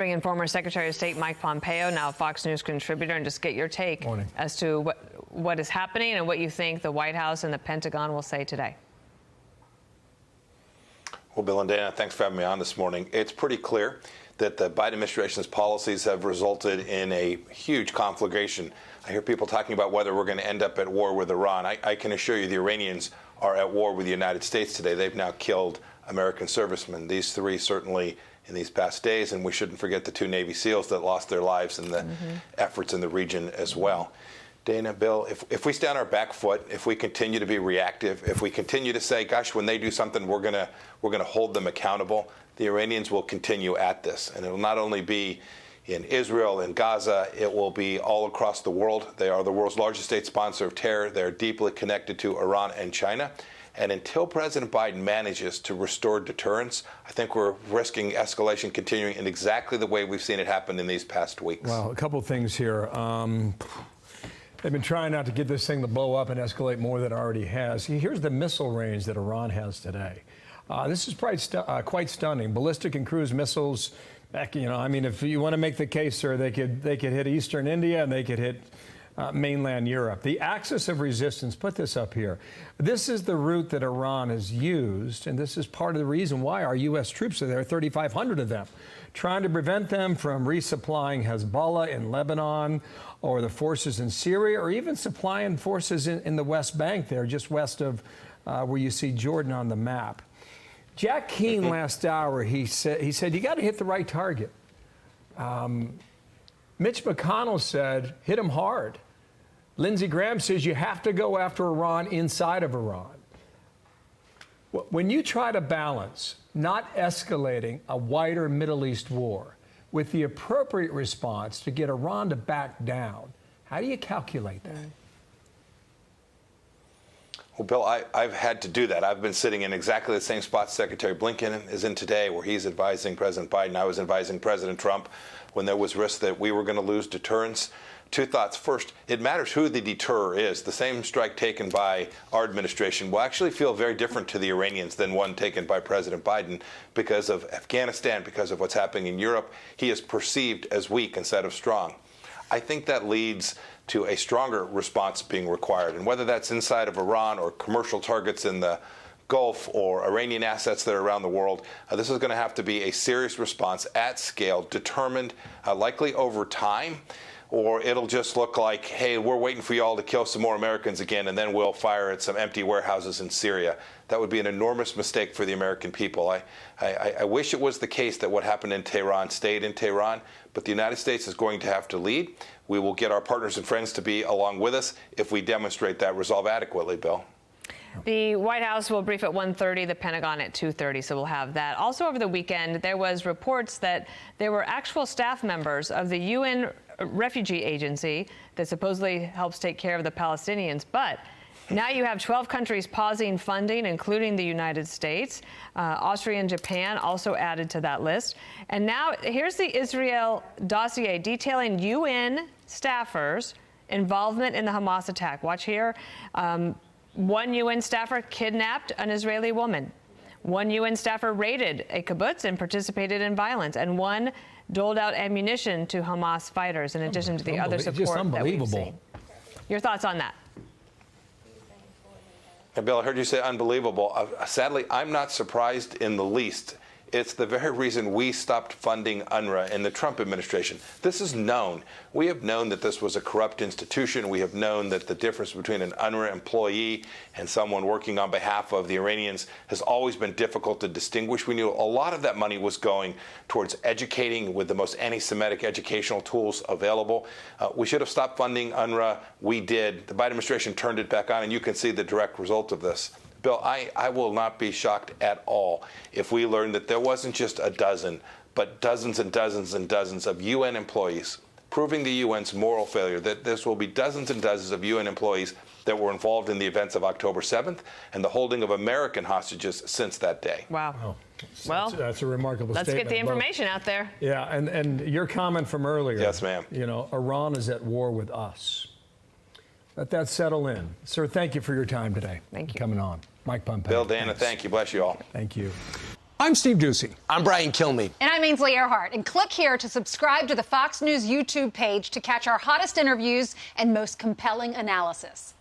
Bring in former Secretary of State Mike Pompeo, now a Fox News contributor, and just get your take as to what is happening and what you think the White House and the Pentagon will say today. Well, Bill and Dana, thanks for having me on this morning. It's pretty clear that the Biden administration's policies have resulted in a huge conflagration. I hear people talking about whether we're going to end up at war with Iran. I can assure you the Iranians are at war with the United States today. They've now killed American servicemen. These three certainly in these past days, and we shouldn't forget the two Navy SEALs that lost their lives in the efforts in the region as well. Dana, Bill, if we stay on our back foot, if we continue to be reactive, if we continue to say, gosh, when they do something, we're gonna hold them accountable, the Iranians will continue at this. And it will not only be in Israel and Gaza, it will be all across the world. They are the world's largest state sponsor of terror. They're deeply connected to Iran and China. And until President Biden manages to restore deterrence, I think we're risking escalation continuing in exactly the way we've seen it happen in these past weeks. Well, a couple of things here. They've been trying not to get this thing to blow up and escalate more than it already has. Here's the missile range that Iran has today. This is probably quite stunning. Ballistic and cruise missiles. I mean, if you want to make the case, sir, they could hit eastern India and they could hit mainland Europe. The axis of resistance, put this up here. This is the route that Iran has used, and this is part of the reason why our U.S. troops are there, 3,500 of them, trying to prevent them from resupplying Hezbollah in Lebanon or the forces in Syria, or even supplying forces in the West Bank there, just west of where you see Jordan on the map. Jack Keane last hour, he said you got to hit the right target. Mitch McConnell said, hit him hard. Lindsey Graham says you have to go after Iran inside of Iran. When you try to balance not escalating a wider Middle East war with the appropriate response to get Iran to back down, how do you calculate that? Well, Bill, I've had to do that. I've been sitting in exactly the same spot Secretary Blinken is in today, where he's advising President Biden. I was advising President Trump when there was risk that we were going to lose deterrence. Two thoughts. First, it matters who the deterror is. The same strike taken by our administration will actually feel very different to the Iranians than one taken by President Biden because of Afghanistan, because of what's happening in Europe. He is perceived as weak instead of strong. I think that leads to a stronger response being required. And whether that's inside of Iran or commercial targets in the Gulf or Iranian assets that are around the world, this is going to have to be a serious response at scale, determined likely over time, or it'll just look like, hey, we're waiting for y'all to kill some more Americans again, and then we'll fire at some empty warehouses in Syria. That would be an enormous mistake for the American people. I wish it was the case that what happened in Tehran stayed in Tehran, but the United States is going to have to lead. We will get our partners and friends to be along with us if we demonstrate that resolve adequately, Bill. The White House will brief at 1:30, the Pentagon at 2:30, so we'll have that. Also over the weekend, there was reports that there were actual staff members of the UN refugee agency that supposedly helps take care of the Palestinians, but now you have 12 countries pausing funding, including the United States. Austria and Japan also added to that list. And now here's the Israel dossier detailing UN staffers' involvement in the Hamas attack. Watch here. One UN staffer kidnapped an Israeli woman. One UN staffer raided a kibbutz and participated in violence. And one doled out ammunition to Hamas fighters, in addition to the other support that we've seen. Your thoughts on that? And Bill, I heard you say unbelievable. Sadly, I'm not surprised in the least. It's the very reason we stopped funding UNRWA in the Trump administration. This is known. We have known that this was a corrupt institution. We have known that the difference between an UNRWA employee and someone working on behalf of the Iranians has always been difficult to distinguish. We knew a lot of that money was going towards educating with the most anti-Semitic educational tools available. We should have stopped funding UNRWA. We did. The Biden administration turned it back on, and you can see the direct result of this. Bill, I will not be shocked at all if we learn that there wasn't just a dozen, but dozens and dozens and dozens of UN employees, proving the UN's moral failure, that this will be dozens and dozens of UN employees that were involved in the events of October 7th and the holding of American hostages since that day. Wow. Oh, well, that's a remarkable statement. Let's get the information out there. Yeah, and your comment from earlier. Yes, ma'am. You know, Iran is at war with us. Let that settle in. Sir, thank you for your time today. Thank you. Coming on. Mike Pompeo. Bill, Dana, thank you. Bless you all. Thank you. I'm Steve Ducey. I'm Brian Kilmeade. And I'm Ainsley Earhart. And click here to subscribe to the Fox News YouTube page to catch our hottest interviews and most compelling analysis.